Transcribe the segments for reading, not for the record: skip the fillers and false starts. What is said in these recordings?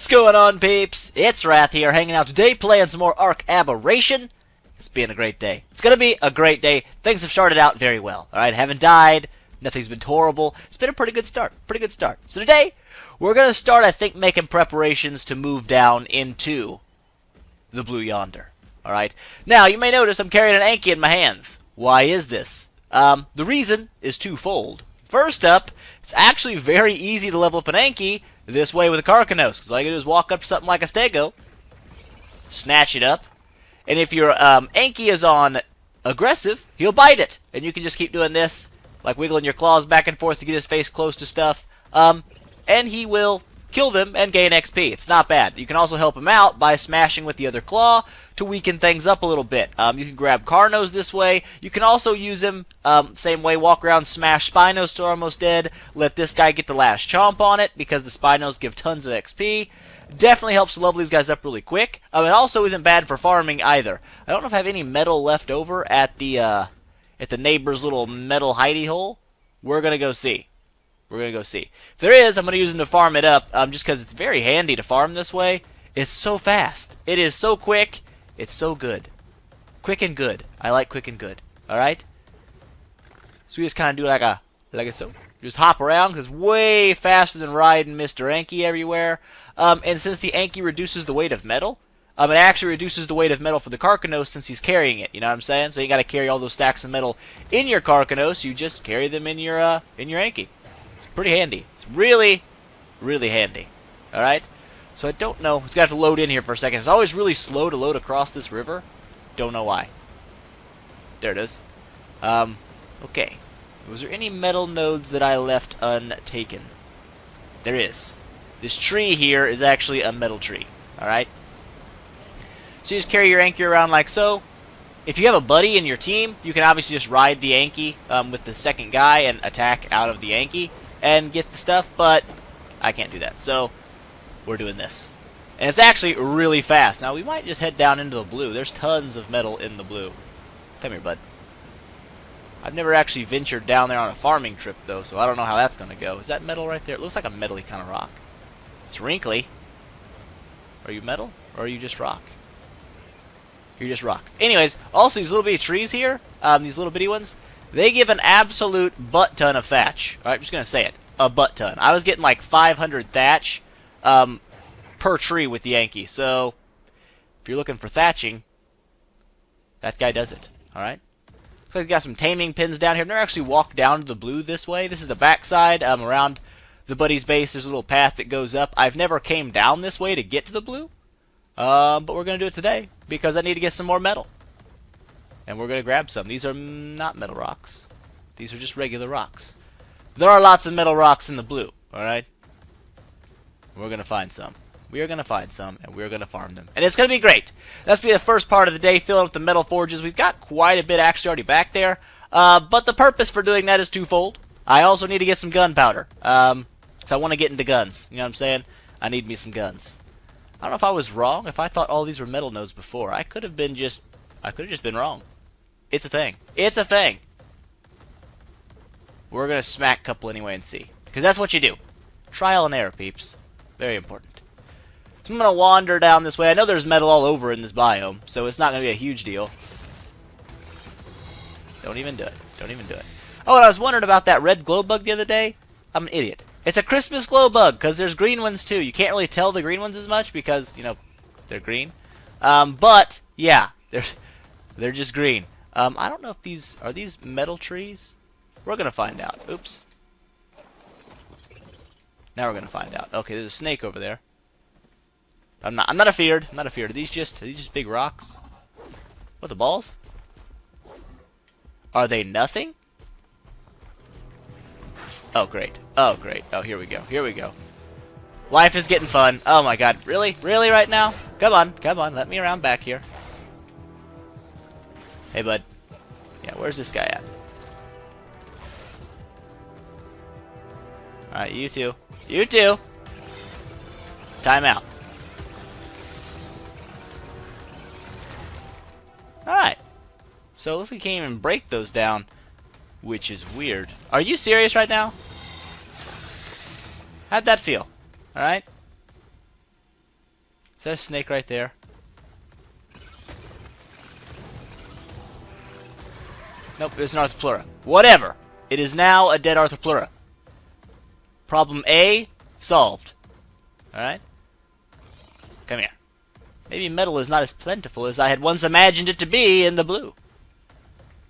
What's going on, peeps? It's Wrath here, hanging out today, playing some more Ark Aberration. It's been a great day. It's gonna be a great day. Things have started out very well. Alright, haven't died. Nothing's been horrible. It's been a pretty good start. So today, we're gonna start, I think, making preparations to move down into the Blue Yonder. Alright? Now, you may notice I'm carrying an Anki in my hands. Why is this? The reason is twofold. First up, it's actually very easy to level up an Anki this way with a Karkanos, because all you gotta do is walk up to something like a Stego, snatch it up, and if your Anki is on aggressive, he'll bite it, and you can just keep doing this, like wiggling your claws back and forth to get his face close to stuff, and he will kill them and gain XP. It's not bad. You can also help him out by smashing with the other claw to weaken things up a little bit. You can grab Carnos this way. You can also use him same way, walk around, smash Spinos to almost dead, let this guy get the last chomp on it because the Spinos give tons of XP. Definitely helps to level these guys up really quick. It also isn't bad for farming either. I don't know if I have any metal left over at the neighbor's little metal hidey hole. We're gonna go see. If there is, I'm going to use them to farm it up, just because it's very handy to farm this way. It's so fast. It is so quick. It's so good. Quick and good. I like quick and good. Alright? So we just kind of do like a so. Just hop around, because it's way faster than riding Mr. Anki everywhere. And since the Anki reduces the weight of metal, it actually reduces the weight of metal for the Karkanos since he's carrying it. You know what I'm saying? So you got to carry all those stacks of metal in your Karkanos. You just carry them in your Anki. It's pretty handy. It's really, really handy. Alright? So I don't know. It's got to load in here for a second. It's always really slow to load across this river. Don't know why. There it is. Okay. Was there any metal nodes that I left untaken? There is. This tree here is actually a metal tree. Alright? So you just carry your Anki around like so. If you have a buddy in your team, you can obviously just ride the Anki with the second guy and attack out of the Anki and get the stuff, but I can't do that, so we're doing this. And it's actually really fast. Now, we might just head down into the blue. There's tons of metal in the blue. Come here, bud. I've never actually ventured down there on a farming trip, though, so I don't know how that's going to go. Is that metal right there? It looks like a metally kind of rock. It's wrinkly. Are you metal, or are you just rock? You're just rock. Anyways, also these little bitty trees here, these little bitty ones, they give an absolute butt-ton of thatch. Alright, I'm just going to say it. A butt-ton. I was getting like 500 thatch per tree with the Anki. So, if you're looking for thatching, that guy does it. Alright? Looks like we got some taming pins down here. I've never actually walked down to the blue this way. This is the backside. Around the buddy's base, there's a little path that goes up. I've never came down this way to get to the blue. But we're going to do it today because I need to get some more metal. And we're going to grab some. These are not metal rocks. These are just regular rocks. There are lots of metal rocks in the blue, alright? We're going to find some. We are going to find some, and we're going to farm them. And it's going to be great. That's going to be the first part of the day, filling up the metal forges. We've got quite a bit actually already back there. But the purpose for doing that is twofold. I also need to get some gunpowder. So I want to get into guns. You know what I'm saying? I need me some guns. I don't know if I was wrong, if I thought all these were metal nodes before. I could have just been wrong. It's a thing. It's a thing. We're going to smack a couple anyway and see. Because that's what you do. Trial and error, peeps. Very important. So I'm going to wander down this way. I know there's metal all over in this biome, so it's not going to be a huge deal. Don't even do it. Don't even do it. Oh, and I was wondering about that red glow bug the other day. I'm an idiot. It's a Christmas glow bug, because there's green ones too. You can't really tell the green ones as much because, you know, they're green. But, yeah, they're just green. I don't know if are these metal trees? We're going to find out. Oops. Now we're going to find out. Okay, there's a snake over there. I'm not afeared. I'm not afeared. Are these just big rocks? What, the balls? Are they nothing? Oh, great. Oh, great. Oh, here we go. Here we go. Life is getting fun. Oh, my God. Really? Really right now? Come on. Come on. Let me around back here. Hey, bud. Yeah, where's this guy at? Alright, you two. You two! Time out. Alright. So, it looks like we can't even break those down, which is weird. Are you serious right now? How'd that feel? Alright? Is that a snake right there? Nope, it's an Arthropleura. Whatever. It is now a dead Arthropleura. Problem A solved. Alright? Come here. Maybe metal is not as plentiful as I had once imagined it to be in the blue.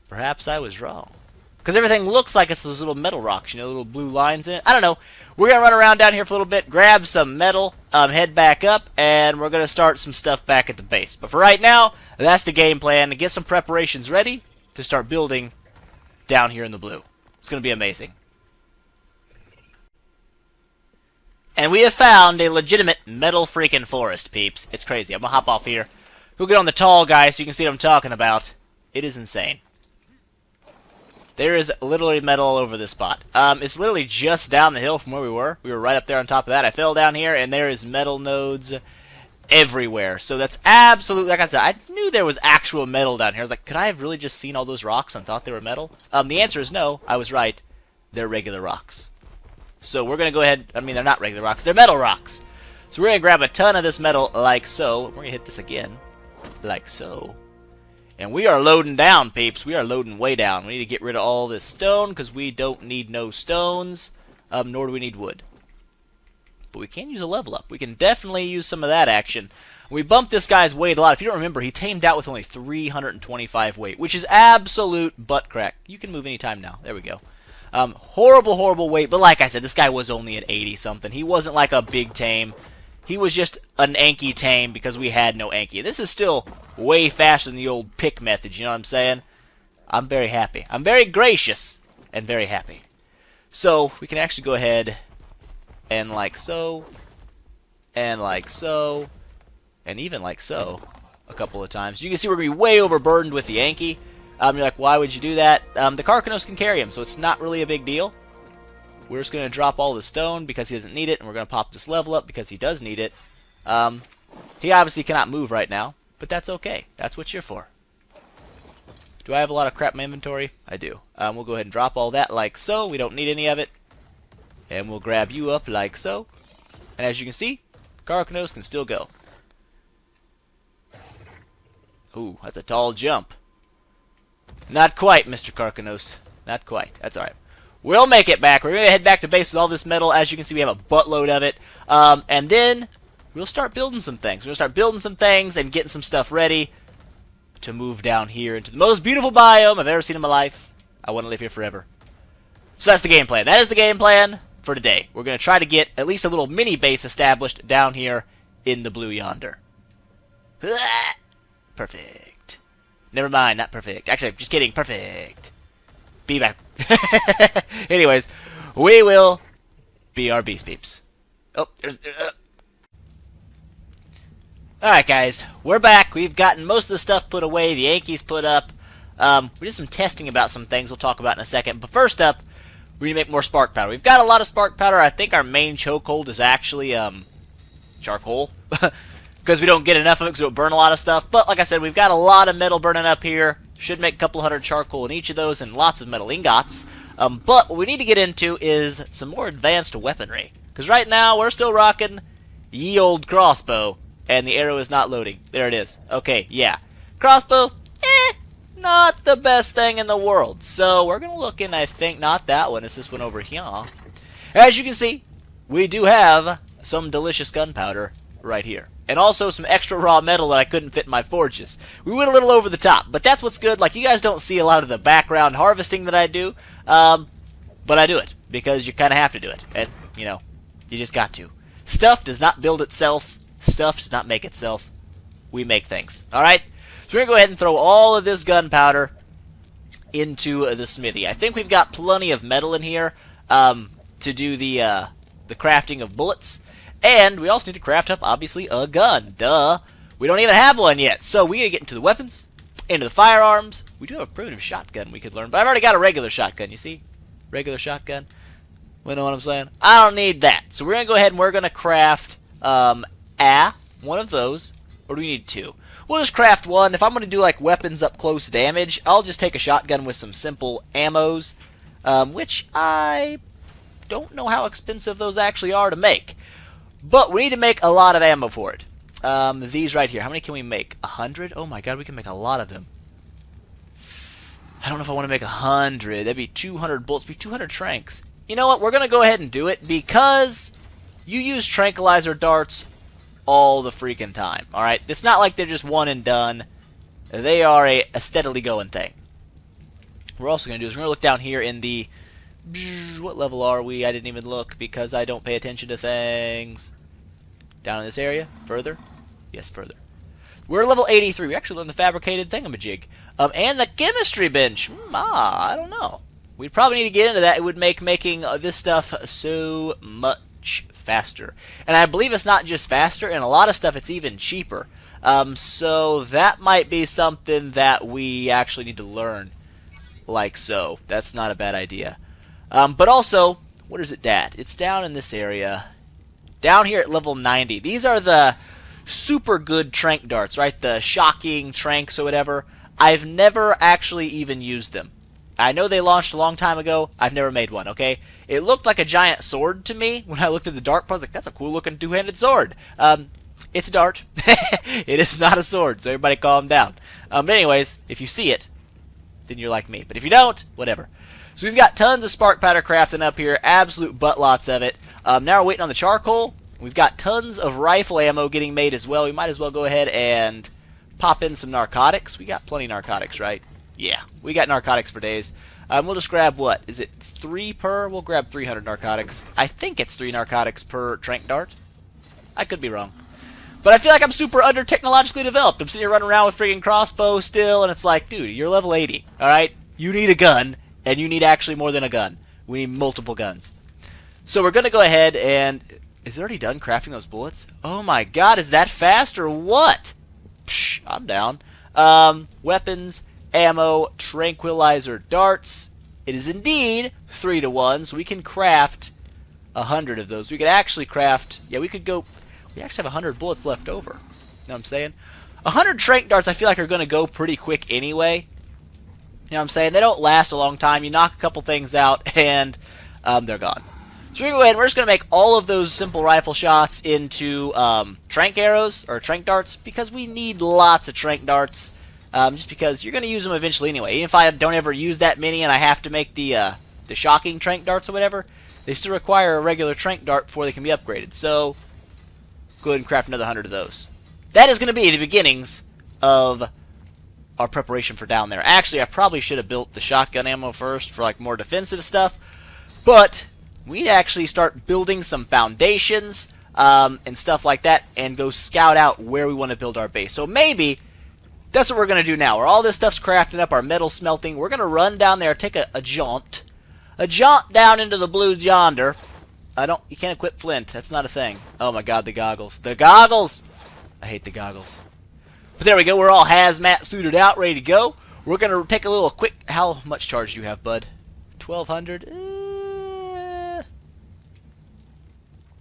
Perhaps I was wrong. Because everything looks like it's those little metal rocks, you know, little blue lines in it. I don't know. We're going to run around down here for a little bit, grab some metal, head back up, and we're going to start some stuff back at the base. But for right now, that's the game plan, to get some preparations ready to start building down here in the blue. It's going to be amazing. And we have found a legitimate metal freaking forest, peeps. It's crazy. I'm going to hop off here. We'll get on the tall guy so you can see what I'm talking about. It is insane. There is literally metal all over this spot. It's literally just down the hill from where we were. We were right up there on top of that. I fell down here, and there is metal nodes everywhere. So that's absolutely, like I said, I knew there was actual metal down here. I was like, could I have really just seen all those rocks and thought they were metal? The answer is no. I was right. They're regular rocks. So we're going to go ahead, I mean, they're not regular rocks. They're metal rocks. So we're going to grab a ton of this metal like so. We're going to hit this again like so. And we are loading down, peeps. We are loading way down. We need to get rid of all this stone because we don't need no stones, nor do we need wood. But we can use a level up. We can definitely use some of that action. We bumped this guy's weight a lot. If you don't remember, he tamed out with only 325 weight, which is absolute butt crack. You can move anytime now. There we go. Horrible, horrible weight. But like I said, this guy was only at 80-something. He wasn't like a big tame. He was just an Anki tame because we had no Anki. This is still way faster than the old pick method, you know what I'm saying? I'm very happy. I'm very gracious and very happy. So, we can actually go ahead and like so, and like so, and even like so a couple of times. You can see we're going to be way overburdened with the Anki. You're like, why would you do that? The Carcanos can carry him, so it's not really a big deal. We're just going to drop all the stone because he doesn't need it, and we're going to pop this level up because he does need it. He obviously cannot move right now, but that's okay. That's what you're for. Do I have a lot of crap in my inventory? I do. We'll go ahead and drop all that like so. We don't need any of it. And we'll grab you up like so. And as you can see, Carcanos can still go. Ooh, that's a tall jump. Not quite, Mr. Carcanos. Not quite. That's alright. We'll make it back. We're going to head back to base with all this metal. As you can see, we have a buttload of it. And then we'll start building some things. We're going to start building some things and getting some stuff ready to move down here into the most beautiful biome I've ever seen in my life. I want to live here forever. So that's the game plan. That is the game plan for today. We're going to try to get at least a little mini base established down here in the Blue Yonder. Perfect. Never mind, not perfect. Actually, just kidding. Perfect. Be back. Anyways, we will be our beast peeps. Oh, there's... Alright, guys. We're back. We've gotten most of the stuff put away. The Yankees put up. We did some testing about some things we'll talk about in a second. But first up, we need to make more spark powder. We've got a lot of spark powder. I think our main chokehold is actually charcoal. Because we don't get enough of it because it'll burn a lot of stuff. But like I said, we've got a lot of metal burning up here. Should make a couple hundred charcoal in each of those and lots of metal ingots. But what we need to get into is some more advanced weaponry. Because right now, we're still rocking ye old crossbow. And the arrow is not loading. There it is. Okay, yeah. Crossbow, not the best thing in the world. So we're going to look in, I think, not that one. It's this one over here. As you can see, we do have some delicious gunpowder right here. And also some extra raw metal that I couldn't fit in my forges. We went a little over the top, but that's what's good. Like, you guys don't see a lot of the background harvesting that I do, but I do it because you kind of have to do it. And, you know, you just got to. Stuff does not build itself. Stuff does not make itself. We make things. Alright? So we're going to go ahead and throw all of this gunpowder into the smithy. I think we've got plenty of metal in here to do the crafting of bullets. And we also need to craft up, obviously, a gun. Duh. We don't even have one yet. So we need to get into the weapons, into the firearms. We do have a primitive shotgun we could learn, but I've already got a regular shotgun, you see? Regular shotgun. You know what I'm saying? I don't need that. So we're going to go ahead and we're going to craft one of those. Or do we need two? We'll just craft one. If I'm going to do like weapons up close damage, I'll just take a shotgun with some simple ammos, which I don't know how expensive those actually are to make. But we need to make a lot of ammo for it. These right here. How many can we make? 100? Oh my god, we can make a lot of them. I don't know if I want to make 100. That'd be 200 bullets. Be 200 tranks. You know what? We're going to go ahead and do it because you use tranquilizer darts all the freaking time. Alright? It's not like they're just one and done. They are a steadily going thing. What we're also going to do is we're going to look down here in the... What level are we? I didn't even look because I don't pay attention to things. Down in this area? Further? Yes, further. We're level 83. We actually learned the fabricated thingamajig. And the chemistry bench. I don't know. We'd probably need to get into that. It would make making this stuff so much faster. And I believe it's not just faster. In a lot of stuff, it's even cheaper. So that might be something that we actually need to learn. Like so. That's not a bad idea. But also, what is it at? It's down in this area. Down here at level 90. These are the super good trank darts, right? The shocking tranks or whatever. I've never actually even used them. I know they launched a long time ago. I've never made one, okay? It looked like a giant sword to me. When I looked at the dart, I was like, that's a cool looking two-handed sword. It's a dart. It is not a sword, so everybody calm down. But anyways, if you see it, then you're like me. But if you don't, whatever. So we've got tons of spark powder crafting up here. Absolute buttlots of it. Now we're waiting on the charcoal. We've got tons of rifle ammo getting made as well. We might as well go ahead and pop in some narcotics. We got plenty of narcotics, right? Yeah, we got narcotics for days. We'll just grab what? Is it 3 per? We'll grab 300 narcotics. I think it's 3 narcotics per trank dart. I could be wrong. But I feel like I'm super under-technologically developed. I'm sitting here running around with friggin' crossbow still, and it's like, dude, you're level 80, alright? You need a gun, and you need actually more than a gun. We need multiple guns. So we're going to go ahead and... Is it already done crafting those bullets? Oh my god, is that fast or what? Psh, I'm down. Weapons, ammo, tranquilizer darts. It is indeed 3 to 1, so we can craft 100 of those. We could actually craft... Yeah, we could go... We actually have 100 bullets left over. You know what I'm saying? 100 trank darts I feel like are going to go pretty quick anyway. You know what I'm saying? They don't last a long time. You knock a couple things out, and they're gone. So we're going to go ahead and we're just going to make all of those simple rifle shots into trank arrows, or trank darts, because we need lots of trank darts, just because you're going to use them eventually anyway. Even if I don't ever use that many and I have to make the shocking trank darts or whatever, they still require a regular trank dart before they can be upgraded. So, go ahead and craft another 100 of those. That is going to be the beginnings of our preparation for down there. Actually, I probably should have built the shotgun ammo first for like more defensive stuff, but we'd actually start building some foundations and stuff like that and go scout out where we want to build our base. So maybe that's what we're going to do now. Where all this stuff's crafting up, our metal smelting, we're going to run down there, take a jaunt. A jaunt down into the Blue Yonder. You can't equip flint. That's not a thing. Oh my god, the goggles. The goggles! I hate the goggles. But there we go. We're all hazmat suited out, ready to go. We're going to take a little quick... How much charge do you have, bud? 1,200?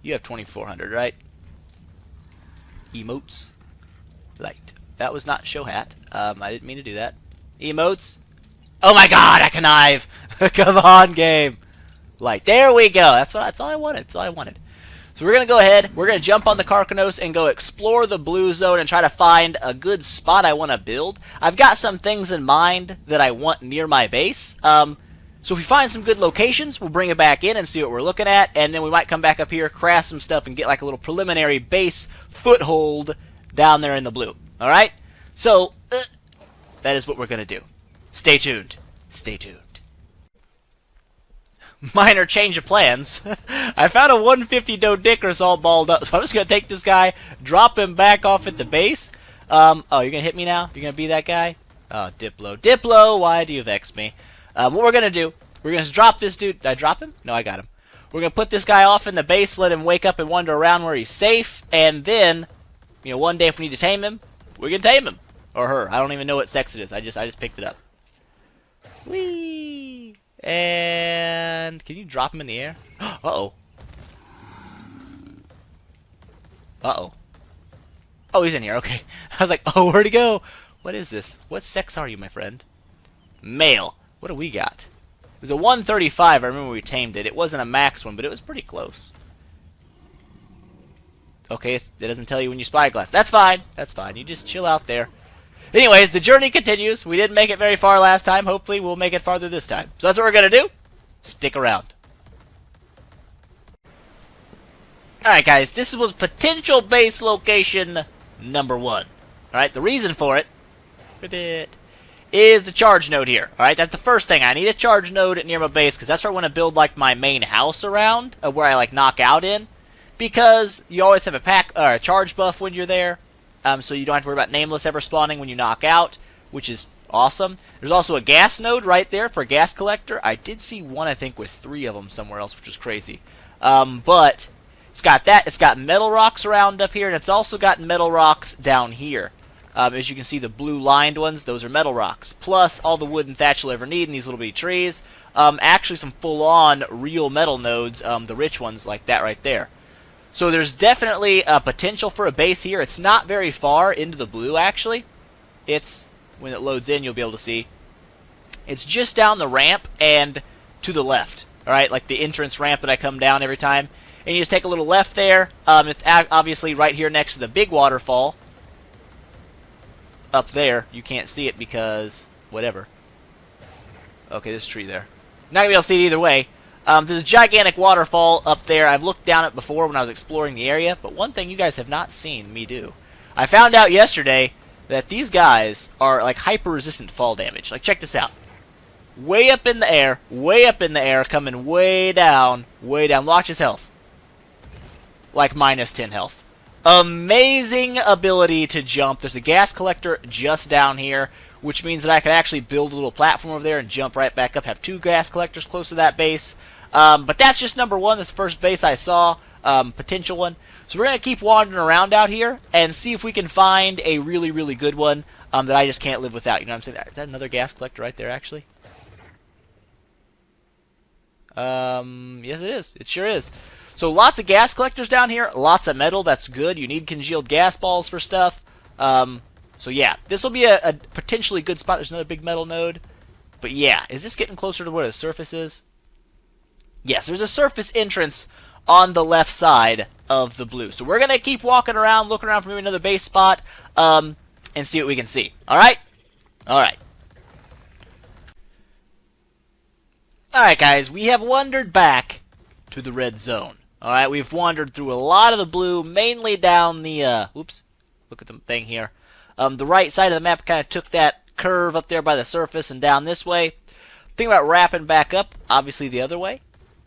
You have 2,400, right? Emotes. Light. That was not show hat. I didn't mean to do that. Emotes. Oh my god, I connive! Come on, game! Light. There we go. That's all I wanted. That's all I wanted. So we're going to go ahead. We're going to jump on the Carcanos and go explore the blue zone and try to find a good spot I want to build. I've got some things in mind that I want near my base. So if we find some good locations, we'll bring it back in and see what we're looking at. And then we might come back up here, craft some stuff, and get like a little preliminary base foothold down there in the blue. Alright? So, that is what we're going to do. Stay tuned. Stay tuned. Minor change of plans. I found a 150 Dodicris all balled up, so I'm just going to take this guy, drop him back off at the base. Oh, you're going to hit me now? You're going to be that guy? Oh, Diplo. Diplo, why do you vex me? What we're going to do, we're going to drop this dude. Did I drop him? No, I got him. We're going to put this guy off in the base, let him wake up and wander around where he's safe, and then, you know, one day if we need to tame him, we're going to tame him. Or her. I don't even know what sex it is. I just picked it up. Whee! And can you drop him in the air? Uh-oh. Uh-oh. Oh, he's in here. Okay. I was like, oh, where'd he go? What is this? What sex are you, my friend? Male. What do we got? It was a 135. I remember we tamed it. It wasn't a max one, but it was pretty close. Okay, it doesn't tell you when you spyglass. That's fine. That's fine. You just chill out there. Anyways, the journey continues. We didn't make it very far last time. Hopefully, we'll make it farther this time. So that's what we're going to do. Stick around. Alright, guys. This was potential base location number 1. Alright, the reason for it is the charge node here. Alright, that's the first thing. I need a charge node near my base because that's where I want to build like my main house around, where I like knock out in. Because you always have a charge buff when you're there, so you don't have to worry about nameless ever spawning when you knock out, which is awesome. There's also a gas node right there for a gas collector. I did see one, I think, with 3 of them somewhere else, which was crazy. But it's got that. It's got metal rocks around up here, and it's also got metal rocks down here. As you can see, the blue lined ones, those are metal rocks. Plus, all the wood and thatch you'll ever need in these little bitty trees. Actually, some full-on real metal nodes, the rich ones like that right there. So there's definitely a potential for a base here. It's not very far into the blue, actually. It's, when it loads in, you'll be able to see. It's just down the ramp and to the left. Alright, like the entrance ramp that I come down every time. And you just take a little left there. It's obviously right here next to the big waterfall. Up there. You can't see it because whatever. Okay, there's a tree there. Not going to be able to see it either way. There's a gigantic waterfall up there. I've looked down it before when I was exploring the area, but one thing you guys have not seen me do. I found out yesterday that these guys are like hyper-resistant to fall damage. Like, check this out. Way up in the air, coming way down. Watch his health. Like minus 10 health. Amazing ability to jump. There's a gas collector just down here, which means that I could actually build a little platform over there and jump right back up, have 2 gas collectors close to that base. But that's just number 1. That's the first base I saw, potential one. So we're going to keep wandering around out here and see if we can find a really, really good one that I just can't live without. You know what I'm saying? Is that another gas collector right there, actually? Yes, it is. It sure is. So lots of gas collectors down here, lots of metal. That's good. You need congealed gas balls for stuff. So yeah, this will be a potentially good spot. There's another big metal node. But yeah, is this getting closer to where the surface is? Yes, there's a surface entrance on the left side of the blue. So we're going to keep walking around, looking around for maybe another base spot, and see what we can see. Alright? Alright. Alright, guys, we have wandered back to the red zone. Alright, we've wandered through a lot of the blue, mainly down the, oops, look at the thing here. The right side of the map kind of took that curve up there by the surface and down this way. Think about wrapping back up, obviously the other way.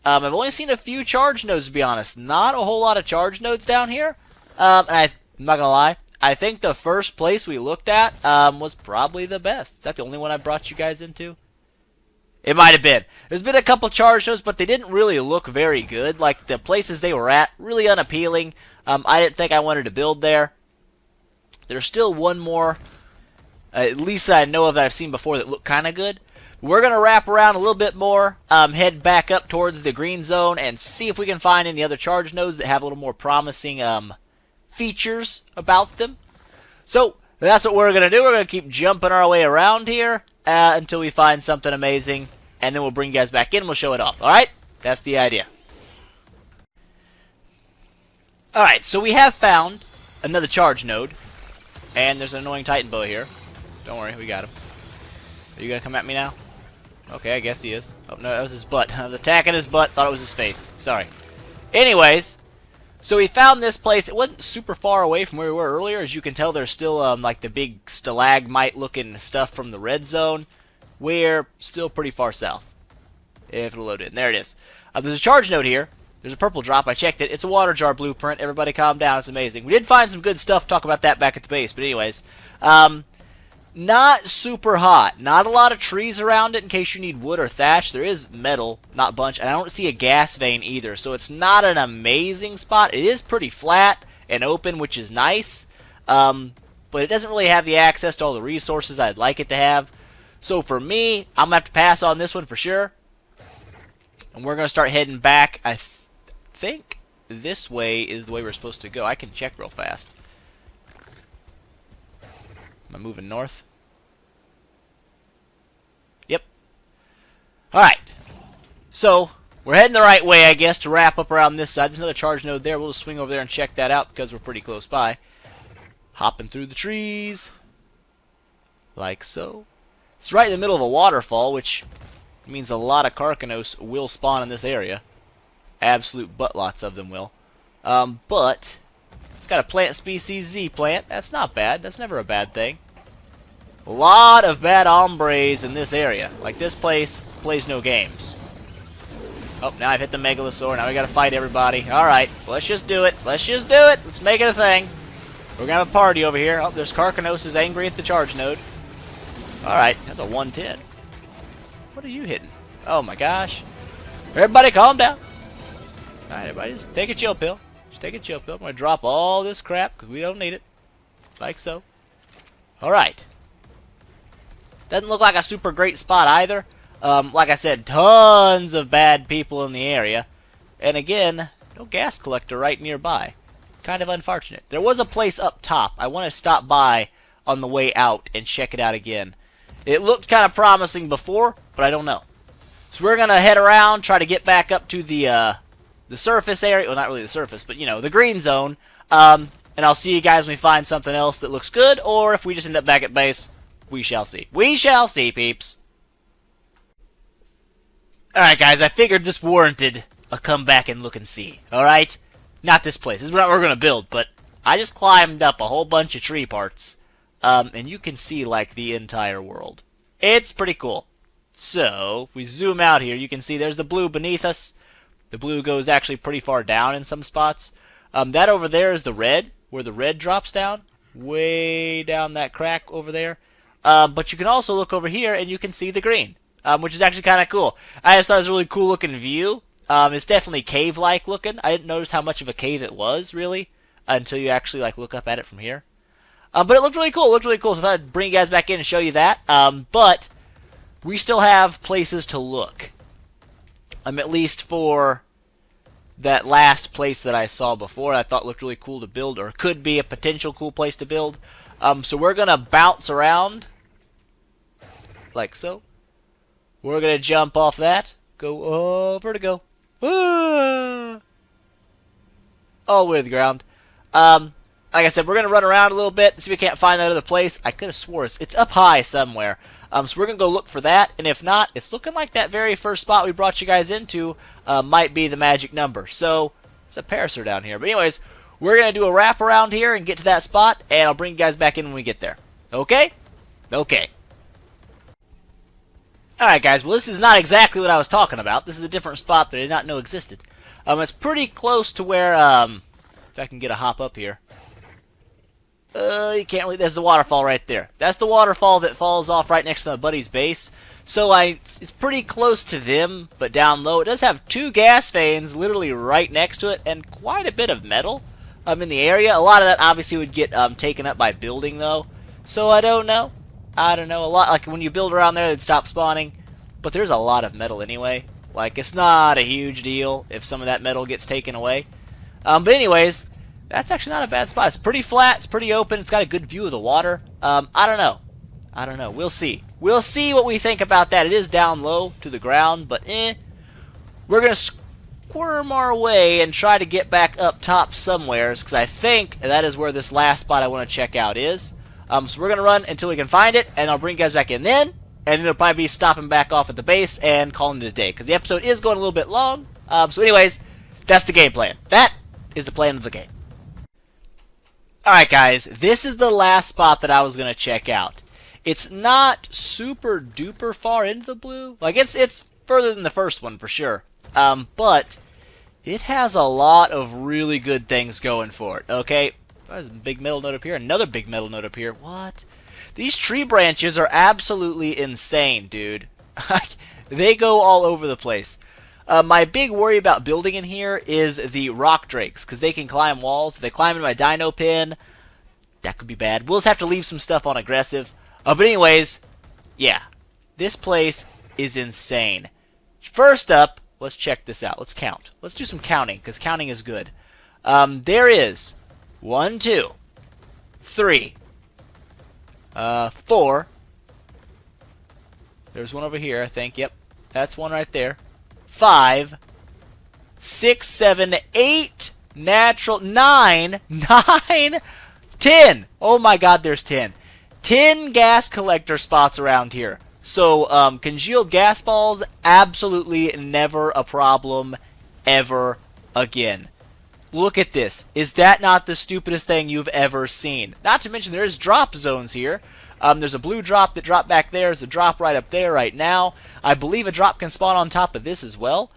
I've only seen a few charge nodes, to be honest. Not a whole lot of charge nodes down here. And I'm not going to lie, I think the first place we looked at was probably the best. Is that the only one I brought you guys into? It might have been. There's been a couple charge nodes, but they didn't really look very good. Like, the places they were at, really unappealing. I didn't think I wanted to build there. There's still one more, at least that I know of that I've seen before that looked kind of good. We're going to wrap around a little bit more, head back up towards the green zone, and see if we can find any other charge nodes that have a little more promising features about them. So, that's what we're going to do. We're going to keep jumping our way around here until we find something amazing, and then we'll bring you guys back in and we'll show it off. Alright? That's the idea. Alright, so we have found another charge node. And there's an annoying Titan boa here. Don't worry, we got him. Are you going to come at me now? Okay, I guess he is. Oh, no, that was his butt. I was attacking his butt, thought it was his face. Sorry. Anyways, so we found this place. It wasn't super far away from where we were earlier. As you can tell, there's still like the big stalagmite-looking stuff from the red zone. We're still pretty far south. If it'll load in. There it is. There's a charge node here. There's a purple drop. I checked it. It's a water jar blueprint. Everybody calm down. It's amazing. We did find some good stuff. Talk about that back at the base. But anyways, not super hot. Not a lot of trees around it in case you need wood or thatch. There is metal, not a bunch. And I don't see a gas vein either. So it's not an amazing spot. It is pretty flat and open, which is nice. But it doesn't really have the access to all the resources I'd like it to have. So for me, I'm going to have to pass on this one for sure. And we're going to start heading back. I think this way is the way we're supposed to go. I can check real fast. Am I moving north? Yep. Alright. So, we're heading the right way, I guess, to wrap up around this side. There's another charge node there. We'll just swing over there and check that out because we're pretty close by. Hopping through the trees. Like so. It's right in the middle of a waterfall, which means a lot of Carcanos will spawn in this area. Absolute buttlots of them will. But it's got a plant species Z plant. That's not bad. That's never a bad thing. A lot of bad hombres in this area. Like, this place plays no games. Oh, now I've hit the Megalosaur. Now we gotta fight everybody. Alright, let's just do it. Let's just do it. Let's make it a thing. We're gonna have a party over here. Oh, there's Carcanos is angry at the charge node. Alright, that's a 110. What are you hitting? Oh my gosh. Everybody calm down. Alright, everybody just take a chill pill. Just take a chill pill. I'm gonna drop all this crap because we don't need it. Like so. Alright. Doesn't look like a super great spot either. Like I said, tons of bad people in the area. And again, no gas collector right nearby. Kind of unfortunate. There was a place up top. I want to stop by on the way out and check it out again. It looked kind of promising before, but I don't know. So we're going to head around, try to get back up to the surface area. Well, not really the surface, but, you know, the green zone. And I'll see you guys when we find something else that looks good, or if we just end up back at base, we shall see. We shall see, peeps. Alright, guys, I figured this warranted a come back and look and see. Alright? Not this place. This is what we're going to build, but I just climbed up a whole bunch of tree parts. And you can see, like, the entire world. It's pretty cool. So, if we zoom out here, you can see there's the blue beneath us. The blue goes actually pretty far down in some spots. That over there is the red, where the red drops down. Way down that crack over there. But you can also look over here, and you can see the green. Which is actually kind of cool. I just thought it was a really cool looking view. It's definitely cave-like looking. I didn't notice how much of a cave it was, really, until you actually like look up at it from here. But it looked really cool. It looked really cool, so I thought I'd bring you guys back in and show you that. But we still have places to look. At least for that last place that I saw before, I thought looked really cool to build, or could be a potential cool place to build. So we're gonna bounce around, like so. We're going to jump off that. Go, vertigo. Ah! All the way to the ground. Like I said, we're going to run around a little bit, see if we can't find that other place. I could have swore it's up high somewhere. So we're going to go look for that, and if not, it's looking like that very first spot we brought you guys into might be the magic number. So, there's a parasaur down here. But anyways, we're going to do a wrap around here and get to that spot, and I'll bring you guys back in when we get there. Okay? Okay. Alright guys, well this is not exactly what I was talking about. This is a different spot that I did not know existed. It's pretty close to where, if I can get a hop up here. You can't really, there's the waterfall right there. That's the waterfall that falls off right next to my buddy's base. So it's pretty close to them, but down low. It does have 2 gas veins literally right next to it, and quite a bit of metal in the area. A lot of that obviously would get taken up by building though. So I don't know. I don't know, a lot, like when you build around there, they'd stop spawning, but there's a lot of metal anyway. Like, it's not a huge deal if some of that metal gets taken away. But anyways, that's actually not a bad spot. It's pretty flat, it's pretty open, it's got a good view of the water. I don't know. I don't know, we'll see. We'll see what we think about that. It is down low to the ground, but we're going to squirm our way and try to get back up top somewheres, because I think that is where this last spot I want to check out is. So we're going to run until we can find it, and I'll bring you guys back in then, and then it'll probably be stopping back off at the base and calling it a day, because the episode is going a little bit long. So anyways, that's the game plan. That is the plan of the game. Alright guys, this is the last spot that I was going to check out. It's not super duper far into the blue. Like, it's further than the first one for sure. But it has a lot of really good things going for it, okay? There's a big metal node up here. Another big metal node up here. What? These tree branches are absolutely insane, dude. They go all over the place. My big worry about building in here is the rock drakes, because they can climb walls. If they climb in my dino pin, that could be bad. We'll just have to leave some stuff on aggressive. But anyways, yeah. This place is insane. First up, let's check this out. Let's count. Let's do some counting, because counting is good. There is 1, 2, 3, 4. There's one over here, I think. Yep, that's one right there. 5, 6, 7, 8 natural, 9, 10. Oh my god, there's 10. 10 gas collector spots around here. So, congealed gas balls, absolutely never a problem ever again. Look at this. Is that not the stupidest thing you've ever seen? Not to mention there's drop zones here. There's a blue drop that dropped back there. There's a drop right up there right now. I believe a drop can spawn on top of this as well.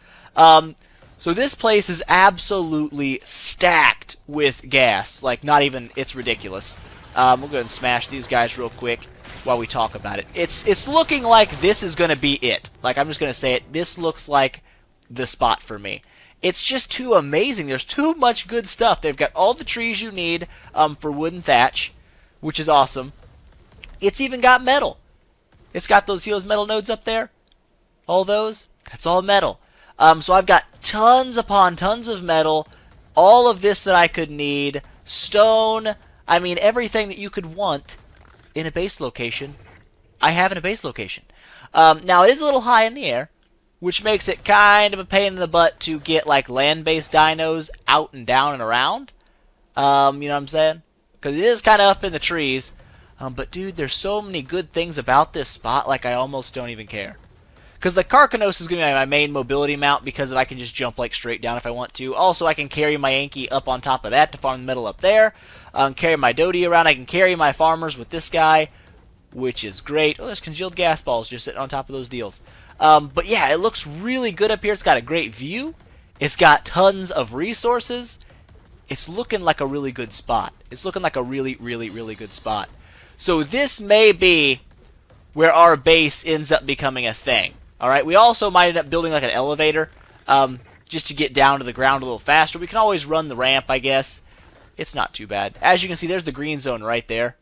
So this place is absolutely stacked with gas. Like, not even, it's ridiculous. We'll go ahead and smash these guys real quick while we talk about it. It's looking like this is going to be it. Like, I'm just going to say it. This looks like the spot for me. It's just too amazing. There's too much good stuff. They've got all the trees you need for wood and thatch, which is awesome. It's even got metal. It's got those metal nodes up there. All those. That's all metal. So I've got tons upon tons of metal. All of this that I could need. Stone. I mean, everything that you could want in a base location, I have in a base location. Now, it is a little high in the air, which makes it kind of a pain in the butt to get, like, land-based dinos out and down and around. You know what I'm saying? Because it is kind of up in the trees. But, dude, there's so many good things about this spot, like, I almost don't even care. Because the Carcanos is going to be my main mobility mount, because I can just jump, like, straight down if I want to. Also, I can carry my Yankee up on top of that to farm the metal up there. Carry my Doty around. I can carry my farmers with this guy, which is great. Oh, there's congealed gas balls just sitting on top of those deals. But yeah, it looks really good up here. It's got a great view. It's got tons of resources. It's looking like a really good spot. It's looking like a really, really, really good spot. So this may be where our base ends up becoming a thing. Alright, we also might end up building like an elevator just to get down to the ground a little faster. We can always run the ramp, I guess. It's not too bad. As you can see, there's the green zone right there.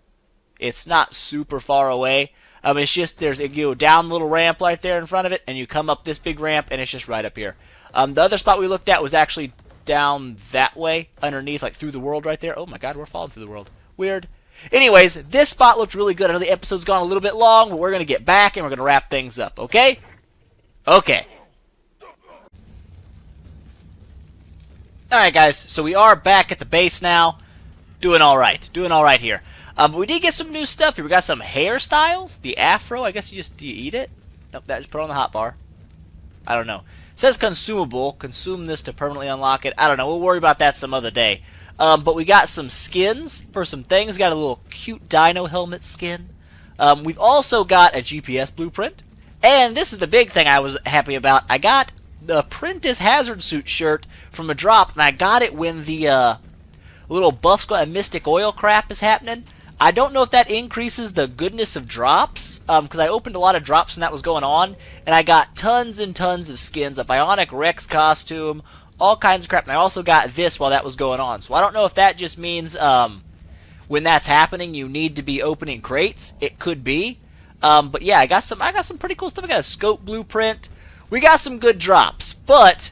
It's not super far away. It's just, you go down the little ramp right there in front of it, and you come up this big ramp, and it's just right up here. The other spot we looked at was actually down that way, underneath, like through the world right there. Oh my god, we're falling through the world. Weird. Anyways, this spot looked really good. I know the episode's gone a little bit long, but we're going to get back, and we're going to wrap things up, okay? Okay. Alright, guys, so we are back at the base now. Doing alright. Doing alright here. But we did get some new stuff here. We got some hairstyles. The afro, I guess do you eat it? Nope, that just put on the hotbar. I don't know. It says consumable. Consume this to permanently unlock it. I don't know. We'll worry about that some other day. But we got some skins for some things. Got a little cute dino helmet skin. We've also got a GPS blueprint. And this is the big thing I was happy about. I got the Apprentice Hazard Suit shirt from a drop, and I got it when the little buff squad and mystic oil crap is happening. I don't know if that increases the goodness of drops, because I opened a lot of drops when that was going on, and I got tons and tons of skins, a Bionic Rex costume, all kinds of crap, and I also got this while that was going on. So I don't know if that just means when that's happening you need to be opening crates. It could be. But yeah, I got some pretty cool stuff. I got a scope blueprint. We got some good drops, but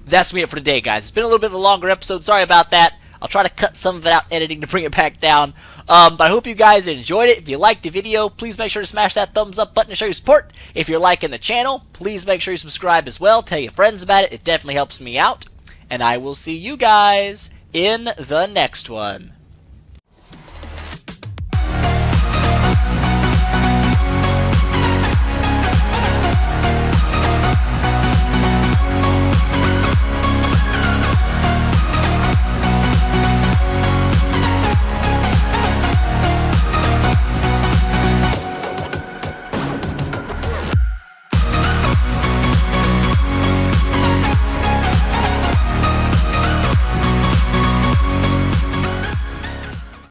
that's me it for today, guys. It's been a little bit of a longer episode. Sorry about that. I'll try to cut some of it out editing to bring it back down. But I hope you guys enjoyed it. If you liked the video, please make sure to smash that thumbs up button to show your support. If you're liking the channel, please make sure you subscribe as well. Tell your friends about it. It definitely helps me out. And I will see you guys in the next one.